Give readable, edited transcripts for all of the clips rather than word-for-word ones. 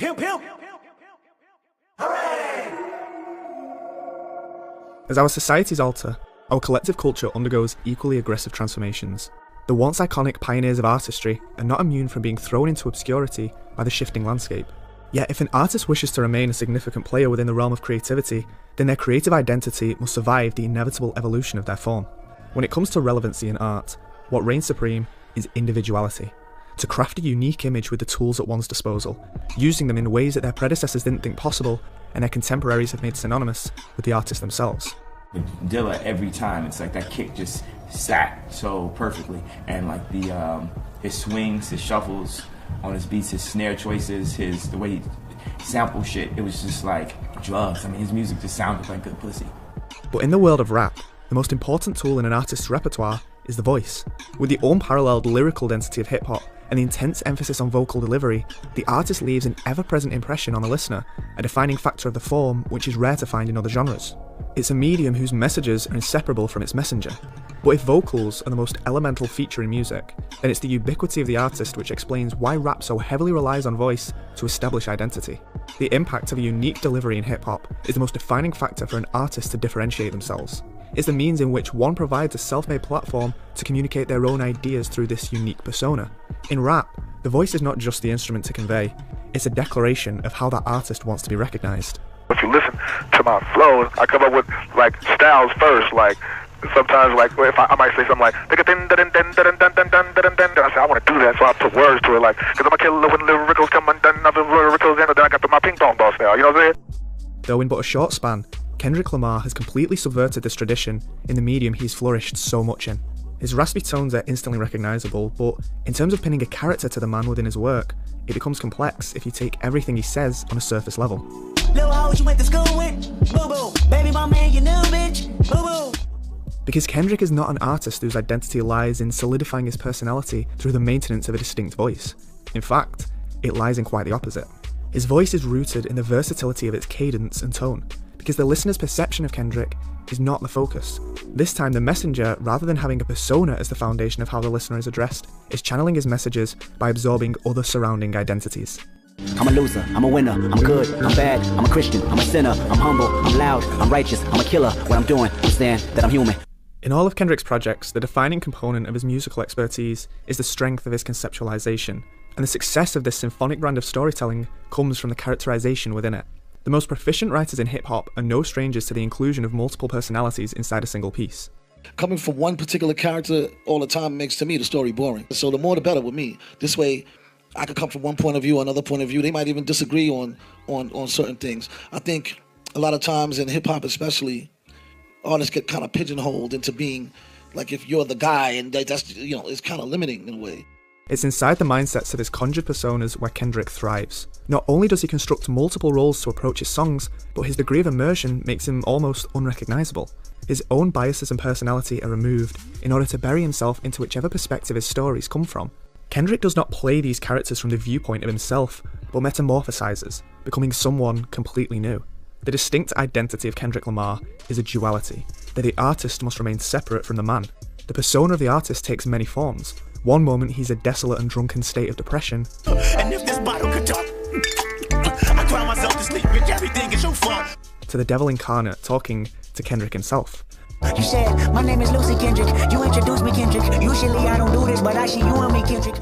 Pew, pew. Hooray! As our societies alter, our collective culture undergoes equally aggressive transformations. The once iconic pioneers of artistry are not immune from being thrown into obscurity by the shifting landscape. Yet if an artist wishes to remain a significant player within the realm of creativity, then their creative identity must survive the inevitable evolution of their form. When it comes to relevancy in art, what reigns supreme is individuality. To craft a unique image with the tools at one's disposal, using them in ways that their predecessors didn't think possible and their contemporaries have made synonymous with the artist themselves. With Dilla, every time it's like that kick just sat so perfectly, and like his swings, his shuffles on his beats, his snare choices, the way he sampled shit, it was just like drugs. I mean, his music just sounded like good pussy. But in the world of rap, the most important tool in an artist's repertoire is the voice. With the unparalleled lyrical density of hip-hop and the intense emphasis on vocal delivery, the artist leaves an ever-present impression on the listener, a defining factor of the form which is rare to find in other genres. It's a medium whose messages are inseparable from its messenger. But if vocals are the most elemental feature in music, then it's the ubiquity of the artist which explains why rap so heavily relies on voice to establish identity. The impact of a unique delivery in hip-hop is the most defining factor for an artist to differentiate themselves. It's the means in which one provides a self-made platform to communicate their own ideas through this unique persona. In rap, the voice is not just the instrument to convey, it's a declaration of how that artist wants to be recognised. If you listen to my flow, I come up with like styles first, like sometimes like if I might say something like I say I want to do that, so I put words to it, like because I'm a killer when lyricals come undone, other lyricals in, and then I got my ping pong ball style, you know what I'm saying? Though in but a short span, Kendrick Lamar has completely subverted this tradition in the medium he's flourished so much in. His raspy tones are instantly recognisable, but in terms of pinning a character to the man within his work, it becomes complex if you take everything he says on a surface level. Because Kendrick is not an artist whose identity lies in solidifying his personality through the maintenance of a distinct voice. In fact, it lies in quite the opposite. His voice is rooted in the versatility of its cadence and tone, because the listener's perception of Kendrick is not the focus. This time the messenger, rather than having a persona as the foundation of how the listener is addressed, is channeling his messages by absorbing other surrounding identities. I'm a loser, I'm a winner, I'm good, I'm bad, I'm a Christian, I'm a sinner, I'm humble, I'm loud, I'm righteous, I'm a killer. What I'm doing, understand that I'm human. In all of Kendrick's projects, the defining component of his musical expertise is the strength of his conceptualization, and the success of this symphonic brand of storytelling comes from the characterization within it. The most proficient writers in hip-hop are no strangers to the inclusion of multiple personalities inside a single piece. Coming from one particular character all the time makes, to me, the story boring. So the more the better with me. This way, I could come from one point of view, another point of view. They might even disagree on certain things. I think a lot of times in hip-hop especially, artists get kind of pigeonholed into being like if you're the guy, and that's, you know, it's kind of limiting in a way. It's inside the mindsets of his conjured personas where Kendrick thrives. Not only does he construct multiple roles to approach his songs, but his degree of immersion makes him almost unrecognisable. His own biases and personality are removed in order to bury himself into whichever perspective his stories come from. Kendrick does not play these characters from the viewpoint of himself, but metamorphosizes, becoming someone completely new. The distinct identity of Kendrick Lamar is a duality, that the artist must remain separate from the man. The persona of the artist takes many forms. One moment he's a desolate and drunken state of depression, And if this bottle could talk, I cry myself to sleep, bitch, everything is your fault. to the devil incarnate talking to Kendrick himself. You said, my name is Lucy Kendrick. You introduced me, Kendrick. Usually I don't do this, but I see you and me, Kendrick.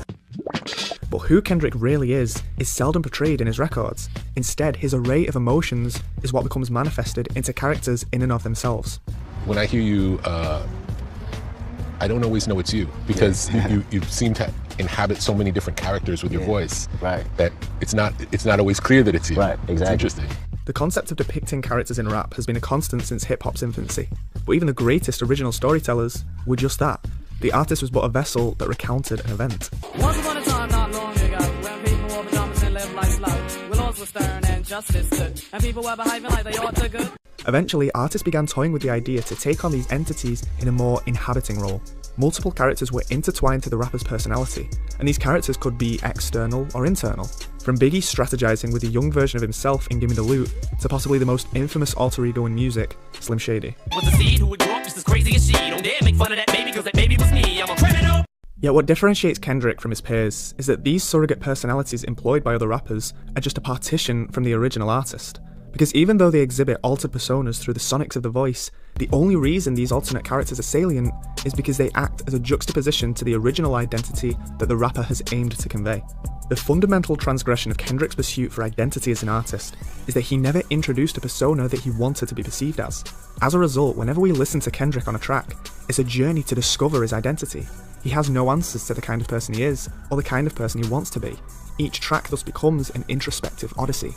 But who Kendrick really is seldom portrayed in his records. Instead, his array of emotions is what becomes manifested into characters in and of themselves. When I hear you, I don't always know it's you, because you seem to inhabit so many different characters with your voice, Right. that it's not always clear that it's you. Right, exactly. It's interesting. The concept of depicting characters in rap has been a constant since hip-hop's infancy, but even the greatest original storytellers were just that. The artist was but a vessel that recounted an event. Once upon a time, not long ago, when people wore pajamas and lived life slow, when laws were stern and justice stood, and people were behaving like they ought to good. Eventually, artists began toying with the idea to take on these entities in a more inhabiting role. Multiple characters were intertwined to the rapper's personality, and these characters could be external or internal. From Biggie strategizing with a young version of himself in Gimme the Loot, to possibly the most infamous alter ego in music, Slim Shady. Was the seed who would grow up just as crazy as she. Don't dare make fun of that baby, cause that baby was me. I'm a criminal. Yet what differentiates Kendrick from his peers is that these surrogate personalities employed by other rappers are just a partition from the original artist. Because even though they exhibit altered personas through the sonics of the voice, the only reason these alternate characters are salient is because they act as a juxtaposition to the original identity that the rapper has aimed to convey. The fundamental transgression of Kendrick's pursuit for identity as an artist is that he never introduced a persona that he wanted to be perceived as. As a result, whenever we listen to Kendrick on a track, it's a journey to discover his identity. He has no answers to the kind of person he is, or the kind of person he wants to be. Each track thus becomes an introspective odyssey.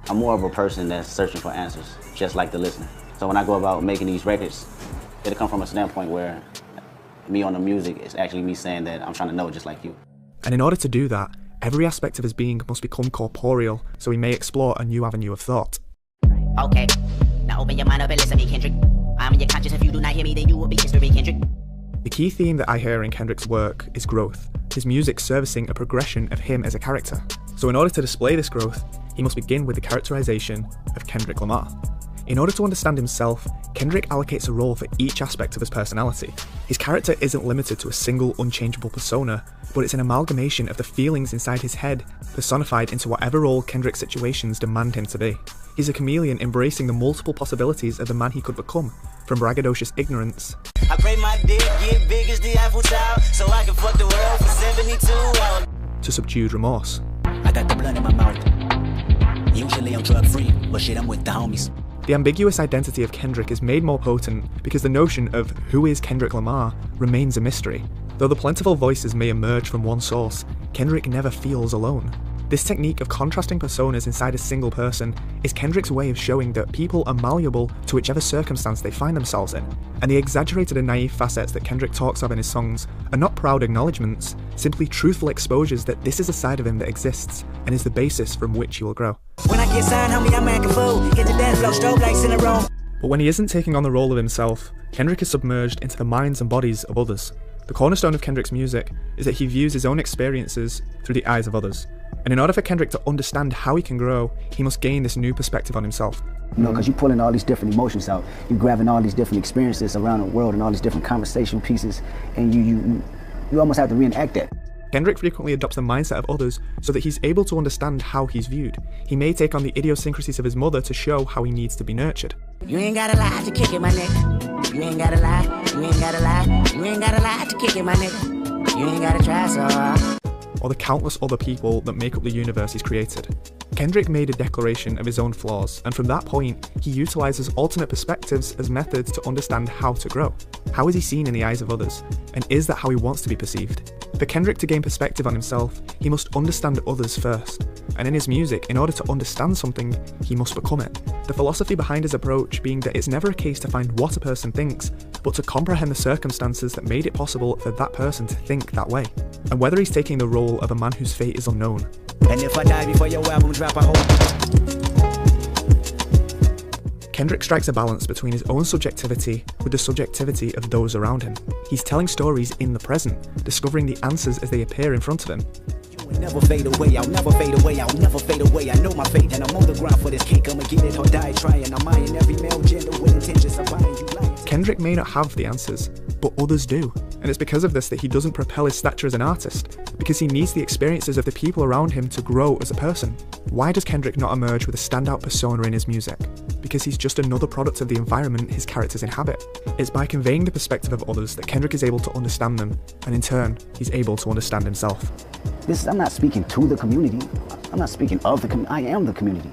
I'm more of a person that's searching for answers, just like the listener. So when I go about making these records, it'll come from a standpoint where me on the music is actually me saying that I'm trying to know just like you. And in order to do that, every aspect of his being must become corporeal, so he may explore a new avenue of thought. Okay, now open your mind up and listen to me, Kendrick. I'm in your conscience. If you do not hear me, then you will be history, Kendrick. The key theme that I hear in Kendrick's work is growth, his music servicing a progression of him as a character. So in order to display this growth, he must begin with the characterization of Kendrick Lamar. In order to understand himself, Kendrick allocates a role for each aspect of his personality. His character isn't limited to a single unchangeable persona, but it's an amalgamation of the feelings inside his head, personified into whatever role Kendrick's situations demand him to be. He's a chameleon embracing the multiple possibilities of the man he could become, from braggadocious ignorance I pray my dick get big as the Eiffel Tower, so I can fuck the world for 72 hours. to subdued remorse. I got the blood in my mouth. Usually I'm drug free, but shit, I'm with the homies. The ambiguous identity of Kendrick is made more potent because the notion of who is Kendrick Lamar remains a mystery. Though the plentiful voices may emerge from one source, Kendrick never feels alone. This technique of contrasting personas inside a single person is Kendrick's way of showing that people are malleable to whichever circumstance they find themselves in, and the exaggerated and naive facets that Kendrick talks of in his songs are not proud acknowledgements, simply truthful exposures that this is a side of him that exists and is the basis from which he will grow. When I get signed, homie, I'm acting fool. Get the dance flow, strobe lights in a room. But when he isn't taking on the role of himself, Kendrick is submerged into the minds and bodies of others. The cornerstone of Kendrick's music is that he views his own experiences through the eyes of others. And in order for Kendrick to understand how he can grow, he must gain this new perspective on himself. You know, because you're pulling all these different emotions out. You're grabbing all these different experiences around the world and all these different conversation pieces, and you almost have to reenact that. Kendrick frequently adopts the mindset of others so that he's able to understand how he's viewed. He may take on the idiosyncrasies of his mother to show how he needs to be nurtured. You ain't gotta lie to kick it, my nigga. You ain't gotta lie, you ain't gotta lie, you ain't gotta lie to kick it, my nigga. You ain't gotta try so hard. Or the countless other people that make up the universe he's created. Kendrick made a declaration of his own flaws, and from that point, he utilises alternate perspectives as methods to understand how to grow. How is he seen in the eyes of others? And is that how he wants to be perceived? For Kendrick to gain perspective on himself, he must understand others first. And in his music, in order to understand something, he must become it. The philosophy behind his approach being that it's never a case to find what a person thinks, but to comprehend the circumstances that made it possible for that person to think that way. And whether he's taking the role of a man whose fate is unknown. And if I die before your album drop, I hope. Kendrick strikes a balance between his own subjectivity with the subjectivity of those around him. He's telling stories in the present, discovering the answers as they appear in front of him. You will never fade away, I'll never fade away, I'll never fade away. I know my fate and I'm on the ground for this cake. I'ma get it or die trying. I'm eyeing every male gender with intentions of buying you life. Kendrick may not have the answers, but others do. And it's because of this that he doesn't propel his stature as an artist, because he needs the experiences of the people around him to grow as a person. Why does Kendrick not emerge with a standout persona in his music? Because he's just another product of the environment his characters inhabit. It's by conveying the perspective of others that Kendrick is able to understand them, and in turn, he's able to understand himself. I'm not speaking to the community, I'm not speaking of the community, I am the community.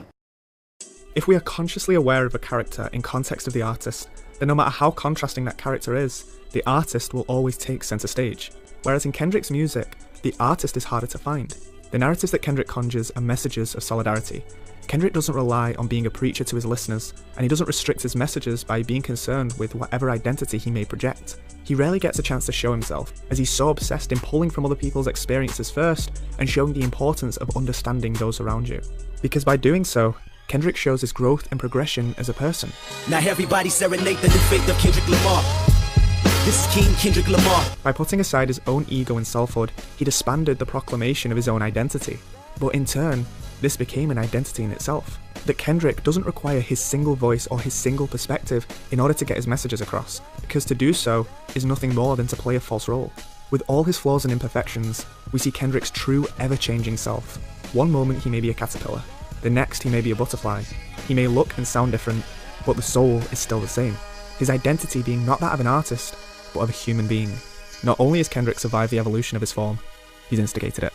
If we are consciously aware of a character in context of the artist, then no matter how contrasting that character is, the artist will always take centre stage. Whereas in Kendrick's music, the artist is harder to find. The narratives that Kendrick conjures are messages of solidarity. Kendrick doesn't rely on being a preacher to his listeners, and he doesn't restrict his messages by being concerned with whatever identity he may project. He rarely gets a chance to show himself, as he's so obsessed in pulling from other people's experiences first and showing the importance of understanding those around you. Because by doing so, Kendrick shows his growth and progression as a person. Now everybody serenade the new faith of Kendrick Lamar. This is King Kendrick Lamar. By putting aside his own ego and selfhood, he disbanded the proclamation of his own identity. But in turn, this became an identity in itself. That Kendrick doesn't require his single voice or his single perspective in order to get his messages across, because to do so is nothing more than to play a false role. With all his flaws and imperfections, we see Kendrick's true, ever-changing self. One moment he may be a caterpillar, the next he may be a butterfly. He may look and sound different, but the soul is still the same. His identity being not that of an artist, but of a human being. Not only has Kendrick survived the evolution of his form, he's instigated it.